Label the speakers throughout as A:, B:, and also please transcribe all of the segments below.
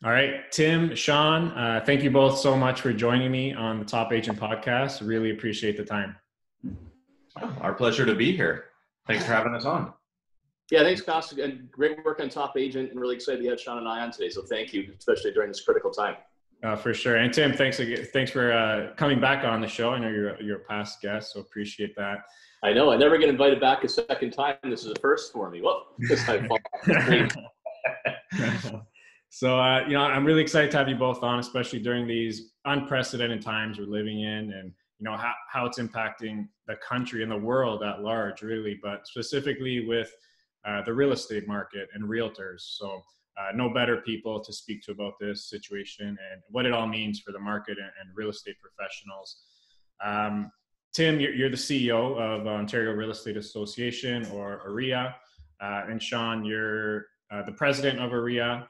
A: All right, Tim, Sean, thank you both so much for joining me on the Top Agent podcast. Really appreciate the time.
B: Oh, our pleasure to be here. Thanks for having us on.
C: Yeah, thanks, Costa. And great work on Top Agent. I'm really excited to have Sean and I on today. So thank you, especially during this critical time.
A: For sure. And Tim, thanks for coming back on the show. I know you're a past guest, so appreciate that.
C: I know. I never get invited back a second time. This is a first for me. Well, this time.
A: So, I'm really excited to have you both on, especially during these unprecedented times we're living in, and how it's impacting the country and the world at large, really, but specifically with the real estate market and realtors. So no better people to speak to about this situation and what it all means for the market and real estate professionals. Tim, you're the CEO of Ontario Real Estate Association, or OREA, and Sean, you're the president of OREA.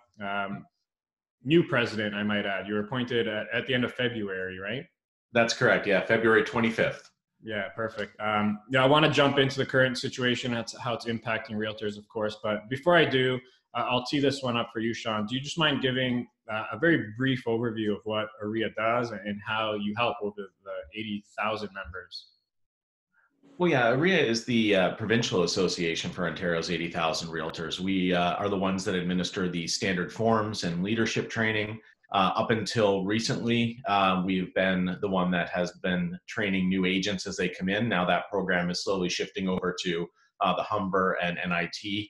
A: New president, I might add. You were appointed at the end of February, right?
B: That's correct. Yeah, February 25th.
A: Yeah, perfect. I want to jump into the current situation, how it's impacting realtors, of course. But before I do, I'll tee this one up for you, Sean. Do you just mind giving a very brief overview of what OREA does and how you help over the 80,000 members?
B: Well, yeah, OREA is the provincial association for Ontario's 80,000 realtors. We are the ones that administer the standard forms and leadership training. Up until recently, we've been the one that has been training new agents as they come in. Now that program is slowly shifting over to the Humber and NIT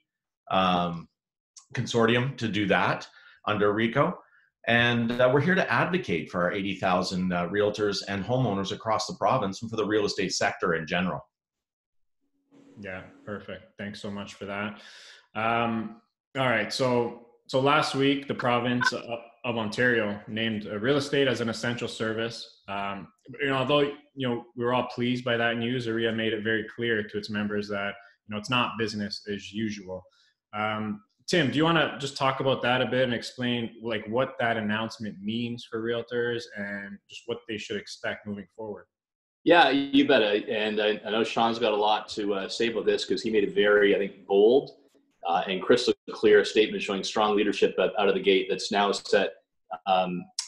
B: consortium to do that under RICO. And we're here to advocate for our 80,000 realtors and homeowners across the province and for the real estate sector in general.
A: Yeah, perfect. Thanks so much for that. All right. So last week, the province of Ontario named real estate as an essential service. Although we were all pleased by that news, OREA made it very clear to its members that it's not business as usual. Tim, do you want to just talk about that a bit and explain what that announcement means for realtors and just what they should expect moving forward?
C: Yeah, you bet. And I know Sean's got a lot to say about this because he made a very, I think, bold and crystal clear statement showing strong leadership out of the gate that's now set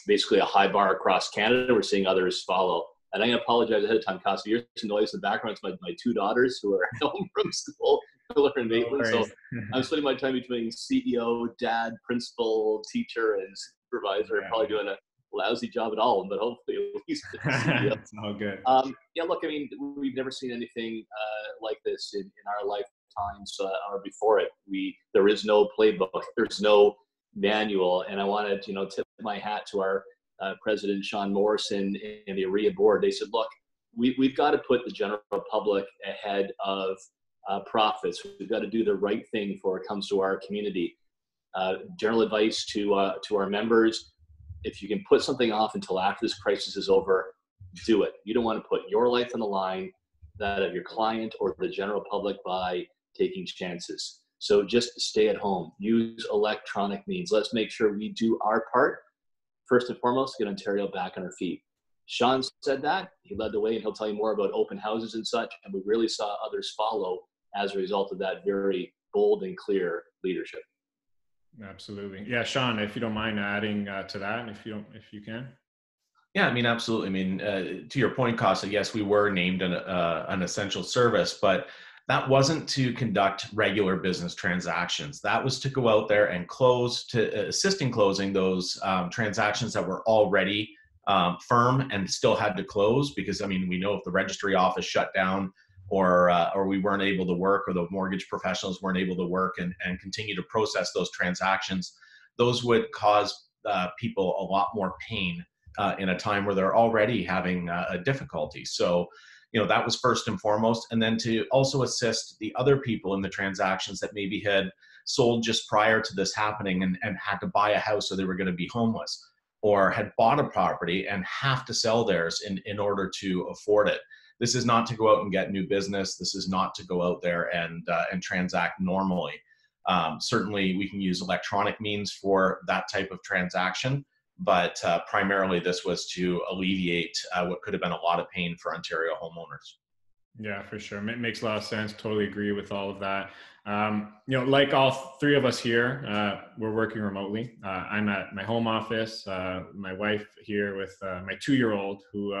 C: basically a high bar across Canada. We're seeing others follow. And I'm going to apologize ahead of time, Costa. Here's some noise in the background. It's my two daughters who are home from school, Miller and Maitland. So I'm splitting my time between CEO, dad, principal, teacher, and supervisor. I'm probably doing a lousy job at all, but hopefully at least
A: it's all good.
C: Look, I mean, we've never seen anything like this in our lifetimes or before it. There is no playbook, there's no manual, and I wanted to tip my hat to our president Sean Morrison and the OREA board. They said, look, we've got to put the general public ahead of profits. We've got to do the right thing before it comes to our community. General advice to our members: if you can put something off until after this crisis is over, do it. You don't want to put your life on the line, that of your client or the general public, by taking chances. So just stay at home, use electronic means. Let's make sure we do our part. First and foremost, get Ontario back on our feet. Sean said that. He led the way, and he'll tell you more about open houses and such. And we really saw others follow as a result of that very bold and clear leadership.
A: Absolutely. Yeah, Sean, if you don't mind adding to that, if you can.
B: Yeah, I mean, absolutely. I mean, to your point, Costa, yes, we were named an essential service, but that wasn't to conduct regular business transactions. That was to go out there and assist in closing those transactions that were already firm and still had to close. Because, I mean, we know if the registry office shut down or we weren't able to work, or the mortgage professionals weren't able to work and continue to process those transactions, those would cause people a lot more pain in a time where they're already having a difficulty. So, that was first and foremost. And then to also assist the other people in the transactions that maybe had sold just prior to this happening and had to buy a house or they were going to be homeless, or had bought a property and have to sell theirs in order to afford it. This is not to go out and get new business. This is not to go out there and transact normally. Certainly, we can use electronic means for that type of transaction, but primarily this was to alleviate what could have been a lot of pain for Ontario homeowners.
A: Yeah, for sure. It makes a lot of sense. Totally agree with all of that. Like all three of us here, we're working remotely. I'm at my home office. My wife here with my 2-year-old who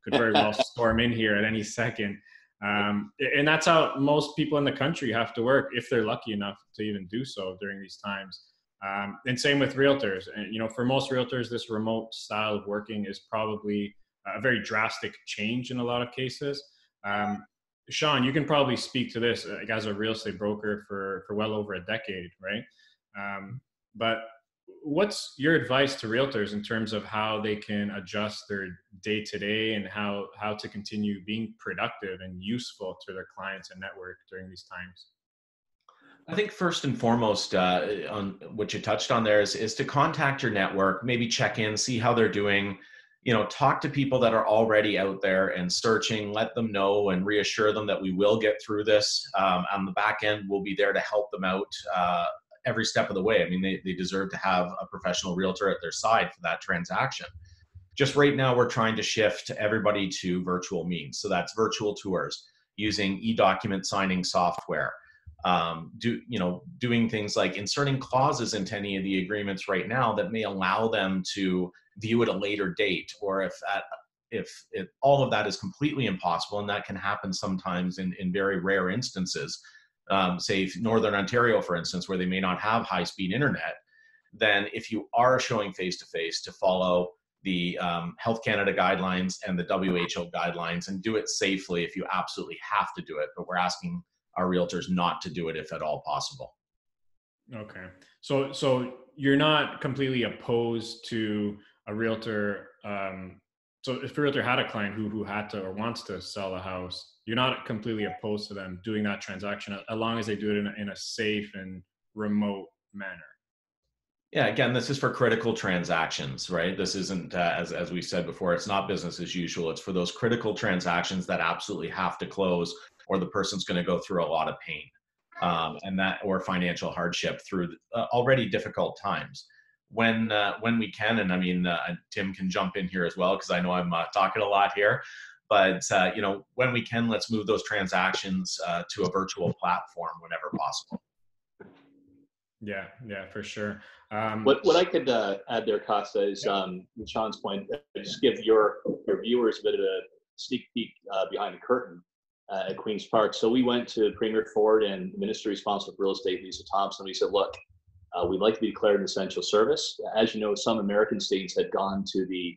A: could very well storm in here at any second. And that's how most people in the country have to work if they're lucky enough to even do so during these times. And same with realtors. And, for most realtors, this remote style of working is probably a very drastic change in a lot of cases. Sean, you can probably speak to this as a real estate broker for well over a decade, right? But what's your advice to realtors in terms of how they can adjust their day-to-day and how to continue being productive and useful to their clients and network during these times?
B: I think first and foremost, on what you touched on there is to contact your network, maybe check in, see how they're doing. Talk to people that are already out there and searching, let them know and reassure them that we will get through this. On the back end, we'll be there to help them out every step of the way. I mean, they deserve to have a professional realtor at their side for that transaction. Just right now, we're trying to shift everybody to virtual means. So that's virtual tours using e-document signing software. Doing things like inserting clauses into any of the agreements right now that may allow them to view at a later date, or if all of that is completely impossible, and that can happen sometimes in very rare instances, say Northern Ontario, for instance, where they may not have high-speed internet, then if you are showing face-to-face, to follow the Health Canada guidelines and the WHO guidelines and do it safely if you absolutely have to do it. But we're asking our realtors not to do it if at all possible.
A: Okay. So you're not completely opposed to a realtor. So if a realtor had a client who had to or wants to sell a house, you're not completely opposed to them doing that transaction as long as they do it in a safe and remote manner.
B: Yeah, again, this is for critical transactions, right? This isn't, as we said before, it's not business as usual. It's for those critical transactions that absolutely have to close, or the person's going to go through a lot of pain, or financial hardship through already difficult times. When we can, and I mean, Tim can jump in here as well, because I know I'm talking a lot here, but when we can, let's move those transactions to a virtual platform whenever possible.
A: Yeah, for sure.
C: What I could add there, Costa, is with Sean's point, just give your viewers a bit of a sneak peek behind the curtain at Queen's Park. So we went to Premier Ford and the Minister responsible for real estate, Lisa Thompson. We said, look, we'd like to be declared an essential service. As you know, some American states had gone to the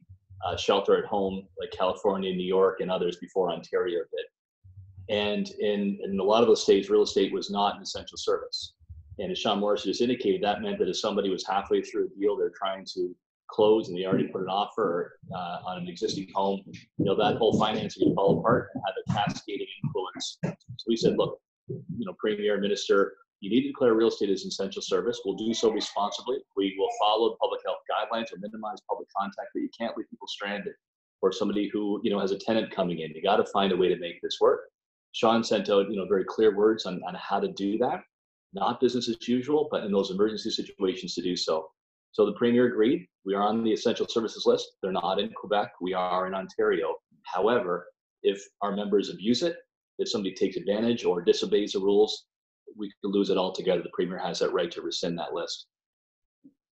C: shelter at home, like California, New York, and others before Ontario did. And in a lot of those states, real estate was not an essential service. And as Sean Morrison just indicated, that meant that if somebody was halfway through a deal, they're trying to close and they already put an offer on an existing home, that whole financing would fall apart and have a cascading influence. So we said, look, Premier, Minister, you need to declare real estate as an essential service. We'll do so responsibly. We will follow the public health guidelines or minimize public contact, but you can't leave people stranded. Or somebody who, has a tenant coming in. You got to find a way to make this work. Sean sent out, very clear words on how to do that. Not business as usual, but in those emergency situations to do so. So the Premier agreed. We are on the essential services list. They're not in Quebec. We are in Ontario. However, if our members abuse it, if somebody takes advantage or disobeys the rules, we could lose it altogether. The Premier has that right to rescind that list.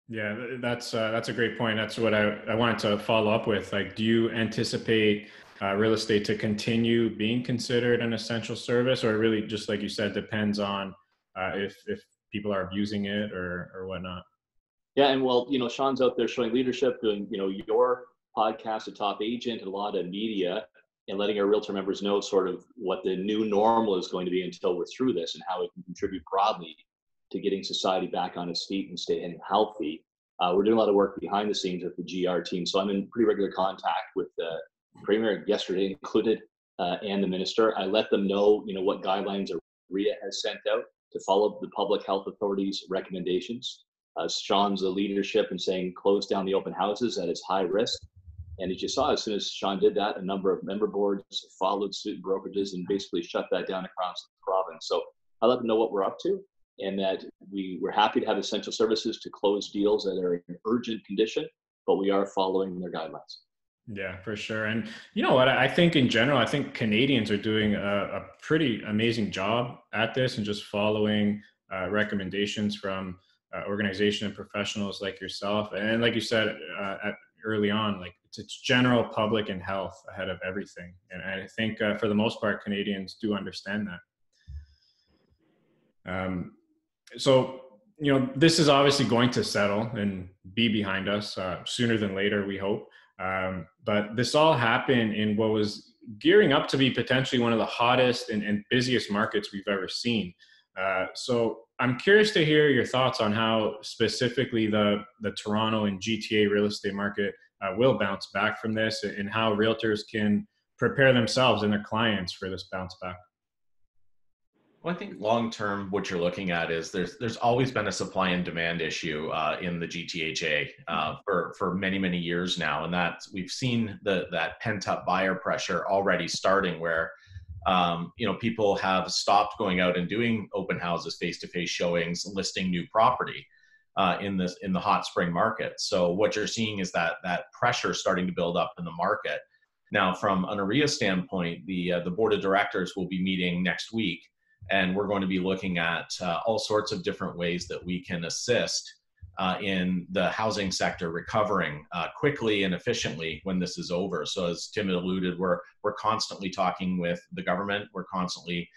A: Yeah, that's a great point. That's what I wanted to follow up with. Like, do you anticipate real estate to continue being considered an essential service, or really just like you said, depends on if people are abusing it or whatnot?
C: Yeah, and well, Sean's out there showing leadership, doing your podcast, a top agent, and a lot of media, and letting our realtor members know sort of what the new normal is going to be until we're through this, and how it can contribute broadly to getting society back on its feet and staying healthy. We're doing a lot of work behind the scenes with the GR team, so I'm in pretty regular contact with the Premier, yesterday included, and the Minister. I let them know, what guidelines OREA has sent out to follow the public health authorities' recommendations. Sean's the leadership in saying close down the open houses at its high risk. And as you saw, as soon as Sean did that, a number of member boards followed suit, brokerages, and basically shut that down across the province. So I let them know what we're up to, and that we're happy to have essential services to close deals that are in urgent condition, but we are following their guidelines.
A: Yeah, for sure. And you know what? I think in general, I think Canadians are doing a pretty amazing job at this and just following recommendations from organization and professionals like yourself. And like you said early on, like it's general public and health ahead of everything. And I think for the most part, Canadians do understand that. So, you know, this is obviously going to settle and be behind us sooner than later, we hope. But this all happened in what was gearing up to be potentially one of the hottest and busiest markets we've ever seen. So I'm curious to hear your thoughts on how specifically the Toronto and GTA real estate market will bounce back from this, and how realtors can prepare themselves and their clients for this bounce back.
B: Well, I think long term, what you're looking at is there's always been a supply and demand issue in the GTHA for many years now, and that we've seen that pent up buyer pressure already starting where people have stopped going out and doing open houses, face to face showings, listing new property in the hot spring market. So what you're seeing is that pressure starting to build up in the market. Now, from an OREA standpoint, the board of directors will be meeting next week. And we're going to be looking at all sorts of different ways that we can assist in the housing sector recovering quickly and efficiently when this is over. So as Tim alluded, we're constantly talking with the government. We're constantly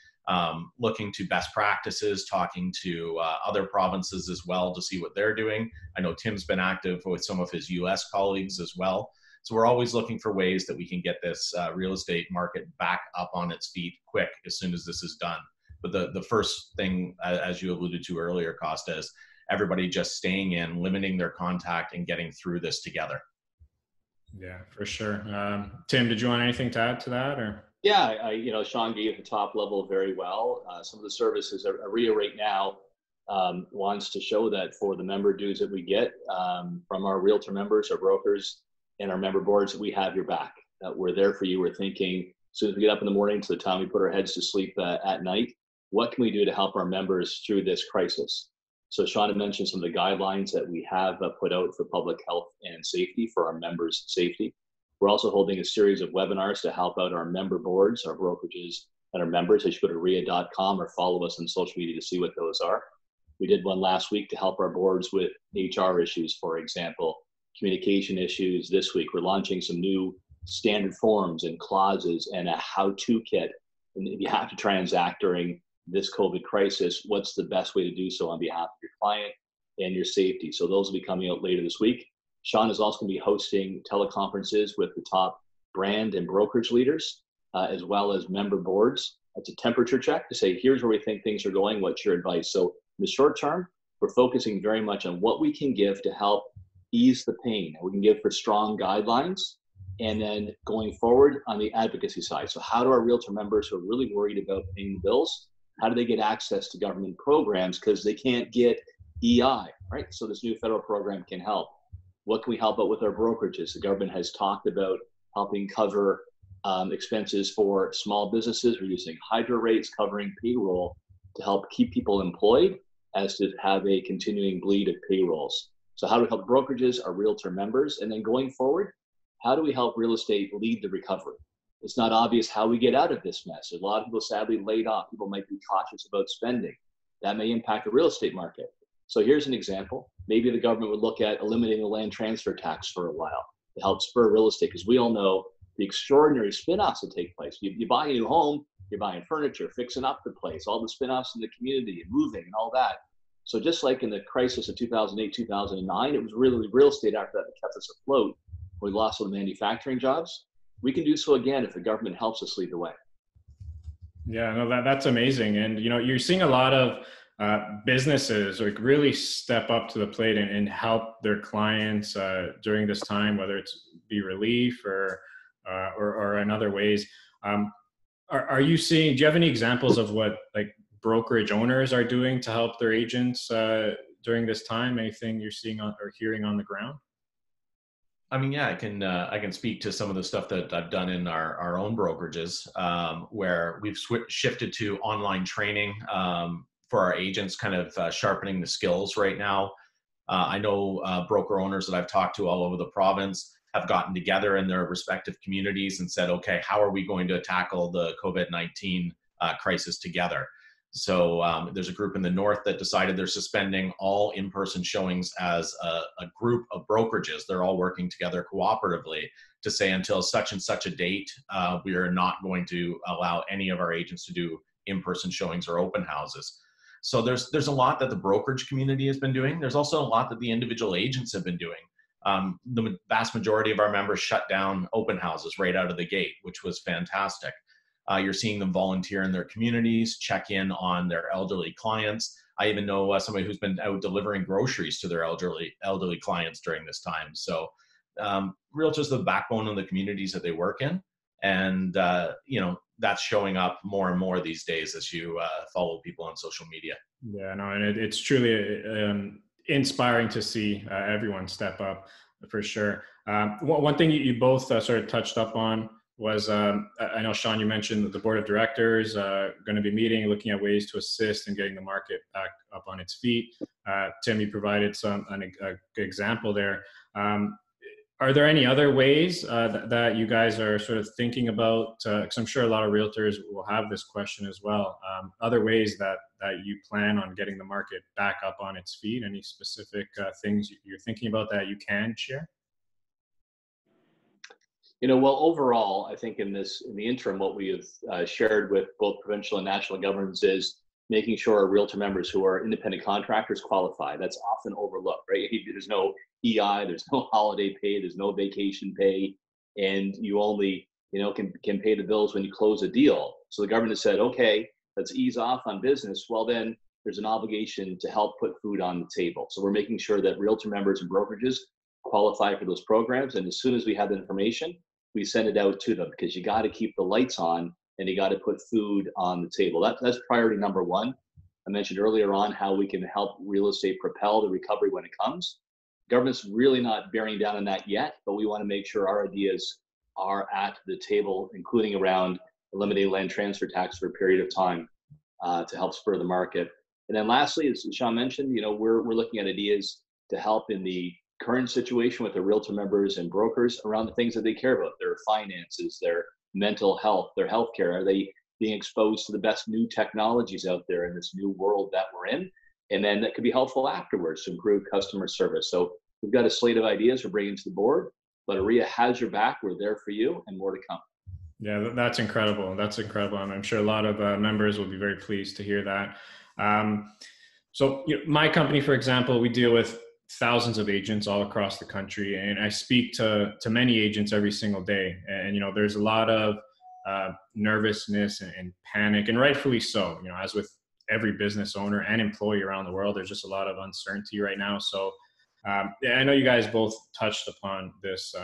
B: looking to best practices, talking to other provinces as well to see what they're doing. I know Tim's been active with some of his US colleagues as well. So we're always looking for ways that we can get this real estate market back up on its feet quick as soon as this is done. But the first thing, as you alluded to earlier, Costa, is everybody just staying in, limiting their contact, and getting through this together.
A: Yeah, for sure. Tim, did you want anything to add to that, or?
C: Yeah, Sean gave the top level very well. Some of the services, OREA right now wants to show that for the member dues that we get from our realtor members, our brokers, and our member boards, that we have your back. That we're there for you. We're thinking as soon as we get up in the morning to the time we put our heads to sleep at night, what can we do to help our members through this crisis? So Sean had mentioned some of the guidelines that we have put out for public health and safety for our members' safety. We're also holding a series of webinars to help out our member boards, our brokerages, and our members. They should go to OREA.com or follow us on social media to see what those are. We did one last week to help our boards with HR issues, for example, communication issues. This week, we're launching some new standard forms and clauses and a how-to kit. And if you have to transact during this COVID crisis, what's the best way to do so on behalf of your client and your safety? So those will be coming out later this week. Sean is also going to be hosting teleconferences with the top brand and brokerage leaders, as well as member boards. That's a temperature check to say, here's where we think things are going. What's your advice? So in the short term, we're focusing very much on what we can give to help ease the pain. We can give for strong guidelines. And then going forward on the advocacy side. So how do our realtor members who are really worried about paying the bills, how do they get access to government programs because they can't get EI, right? So this new federal program can help. What can we help out with our brokerages? The government has talked about helping cover expenses for small businesses. We're using hydro rates, covering payroll to help keep people employed as to have a continuing bleed of payrolls. So how do we help brokerages, our realtor members? And then going forward, how do we help real estate lead the recovery? It's not obvious how we get out of this mess. A lot of people sadly laid off. People might be cautious about spending. That may impact the real estate market. So here's an example. Maybe the government would look at eliminating the land transfer tax for a while to help spur real estate, because we all know the extraordinary spin-offs that take place. You buy a new home, you're buying furniture, fixing up the place, all the spin-offs in the community and moving and all that. So just like in the crisis of 2008, 2009, it was really real estate after that kept us afloat. We lost all the manufacturing jobs. We can do so again if the government helps us lead the way.
A: Yeah, no, that's amazing. And, you're seeing a lot of businesses like really step up to the plate and help their clients during this time, whether it's be relief or in other ways. Are you seeing, do you have any examples of what like brokerage owners are doing to help their agents during this time? Anything you're seeing or hearing on the ground?
B: I mean, yeah, I can speak to some of the stuff that I've done in our own brokerages, where we've shifted to online training for our agents, kind of sharpening the skills right now. I know broker owners that I've talked to all over the province have gotten together in their respective communities and said, okay, how are we going to tackle the COVID-19 crisis together? So there's a group in the north that decided they're suspending all in-person showings as a group of brokerages. They're all working together cooperatively to say until such and such a date, we are not going to allow any of our agents to do in-person showings or open houses. So there's a lot that the brokerage community has been doing. There's also a lot that the individual agents have been doing. The vast majority of our members shut down open houses right out of the gate, which was fantastic. You're seeing them volunteer in their communities, check in on their elderly clients. I even know somebody who's been out delivering groceries to their elderly clients during this time. So realtors are the backbone of the communities that they work in. And, that's showing up more and more these days as you follow people on social media.
A: Yeah, no, and it's truly inspiring to see everyone step up for sure. One thing you both sort of touched up on was, I know, Sean, you mentioned the board of directors going to be meeting, looking at ways to assist in getting the market back up on its feet. Tim, you provided an example there. Are there any other ways that you guys are sort of thinking about? Because I'm sure a lot of realtors will have this question as well. Other ways that you plan on getting the market back up on its feet? Any specific things you're thinking about that you can share?
C: Well, overall, I think in the interim, what we have shared with both provincial and national governments is making sure our realtor members who are independent contractors qualify. That's often overlooked, right? There's no EI, there's no holiday pay, there's no vacation pay, and you only, can pay the bills when you close a deal. So the government has said, okay, let's ease off on business. Well, then there's an obligation to help put food on the table. So we're making sure that realtor members and brokerages qualify for those programs. And as soon as we have the information, we send it out to them, because you got to keep the lights on and you got to put food on the table. That's priority number one. I mentioned earlier on how we can help real estate propel the recovery when it comes. Government's really not bearing down on that yet, but we want to make sure our ideas are at the table, including around eliminating land transfer tax for a period of time to help spur the market. And then lastly, as Sean mentioned, we're looking at ideas to help in the current situation with the realtor members and brokers around the things that they care about, their finances, their mental health, their healthcare. Are they being exposed to the best new technologies out there in this new world that we're in? And then that could be helpful afterwards to improve customer service. So we've got a slate of ideas we're bringing to the board, but OREA has your back. We're there for you, and more to come.
A: Yeah, that's incredible. That's incredible. And I'm sure a lot of members will be very pleased to hear that. So my company, for example, we deal with thousands of agents all across the country, and I speak to many agents every single day. And there's a lot of nervousness and panic, and rightfully so. As with every business owner and employee around the world, there's just a lot of uncertainty right now. So I know you guys both touched upon this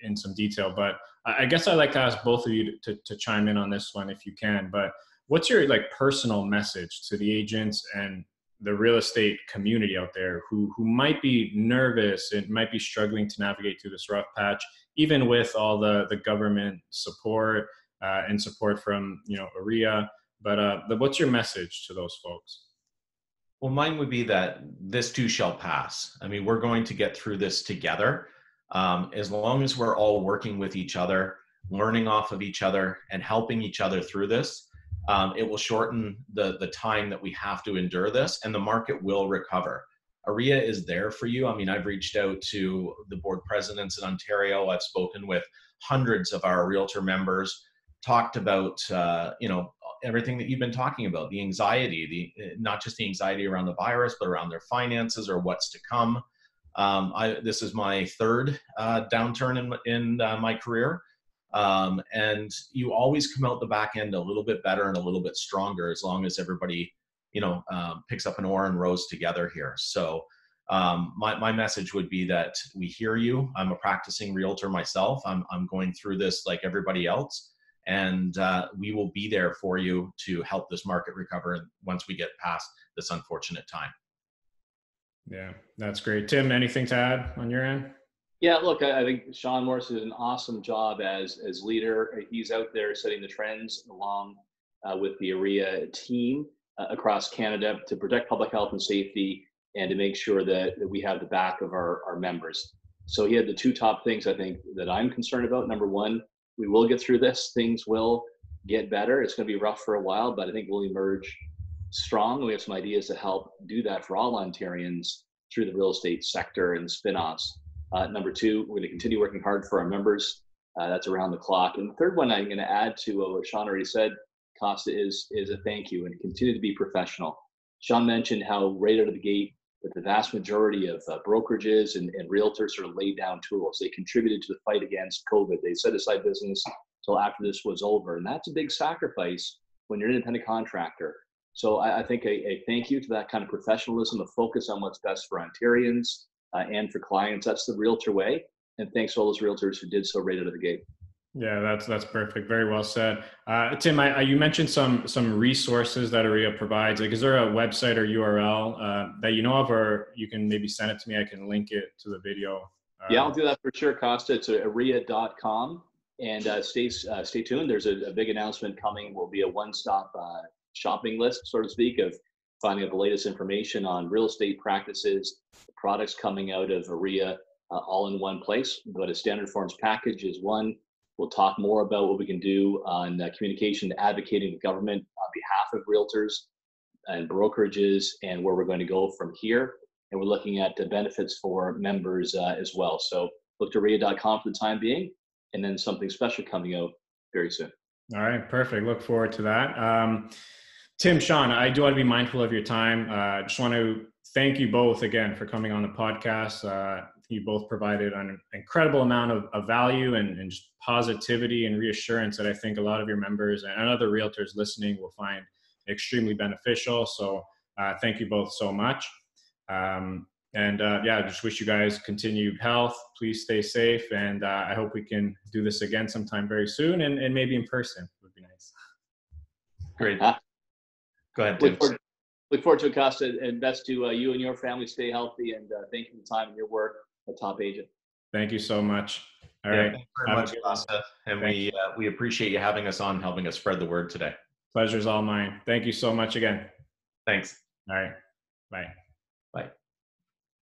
A: in some detail, but I guess I'd like to ask both of you to chime in on this one if you can. But what's your personal message to the agents and the real estate community out there who might be nervous and might be struggling to navigate through this rough patch, even with all the government support and support from OREA? But what's your message to those folks?
B: Well, mine would be that this too shall pass. I mean, we're going to get through this together. As long as we're all working with each other, learning off of each other, and helping each other through this, it will shorten the time that we have to endure this, and the market will recover. OREA is there for you. I mean, I've reached out to the board presidents in Ontario. I've spoken with hundreds of our realtor members, talked about, everything that you've been talking about, the anxiety, not just the anxiety around the virus, but around their finances or what's to come. This is my third downturn in my career. And you always come out the back end a little bit better and a little bit stronger as long as everybody, picks up an oar and rows together here. So my message would be that we hear you. I'm a practicing realtor myself. I'm going through this like everybody else, and we will be there for you to help this market recover once we get past this unfortunate time.
A: Yeah, that's great. Tim, anything to add on your end?
C: Yeah, look, I think Sean Morrison did an awesome job as leader. He's out there setting the trends along with the OREA team across Canada to protect public health and safety and to make sure that we have the back of our members. So he had the two top things I think that I'm concerned about. Number one, we will get through this. Things will get better. It's going to be rough for a while, but I think we'll emerge strong. We have some ideas to help do that for all Ontarians through the real estate sector and spin-offs. Number two, we're going to continue working hard for our members. That's around the clock. And the third one I'm going to add to what Sean already said, Costa, is a thank you and continue to be professional. Sean mentioned how right out of the gate that the vast majority of brokerages and realtors sort of laid down tools. They contributed to the fight against COVID. They set aside business until after this was over. And that's a big sacrifice when you're an independent contractor. So I think a thank you to that kind of professionalism, a focus on what's best for Ontarians and for clients. That's the realtor way. And thanks to all those realtors who did so right out of the gate.
A: Yeah, that's perfect. Very well said. Tim, you mentioned some resources that OREA provides. Like, is there a website or URL that you know of, or you can maybe send it to me? I can link it to the video.
C: Yeah, I'll do that for sure, Costa. It's OREA.com. And stay tuned. There's a big announcement coming. Will be a one-stop shopping list, so to speak, of finding out the latest information on real estate practices, the products coming out of OREA, all in one place. But a standard forms package is one. We'll talk more about what we can do on communication, advocating the government on behalf of realtors and brokerages, and where we're going to go from here. And we're looking at the benefits for members as well. So look to OREA.com for the time being, and then something special coming out very soon.
A: All right, perfect. Look forward to that. Tim, Sean, I do want to be mindful of your time. I just want to thank you both again for coming on the podcast. You both provided an incredible amount of value and just positivity and reassurance that I think a lot of your members and other realtors listening will find extremely beneficial. So thank you both so much. I just wish you guys continued health. Please stay safe. And I hope we can do this again sometime very soon and maybe in person would be nice.
B: Great. Go ahead, Tim.
C: Look forward to it, Costa, and best to you and your family. Stay healthy, and thank you for the time and your work at Top Agent.
A: Thank you so much. All
B: right.
A: Thank
B: you very much, Costa. And we appreciate you having us on, helping us spread the word today.
A: Pleasure's all mine. Thank you so much again.
B: Thanks.
A: All right. Bye.
B: Bye.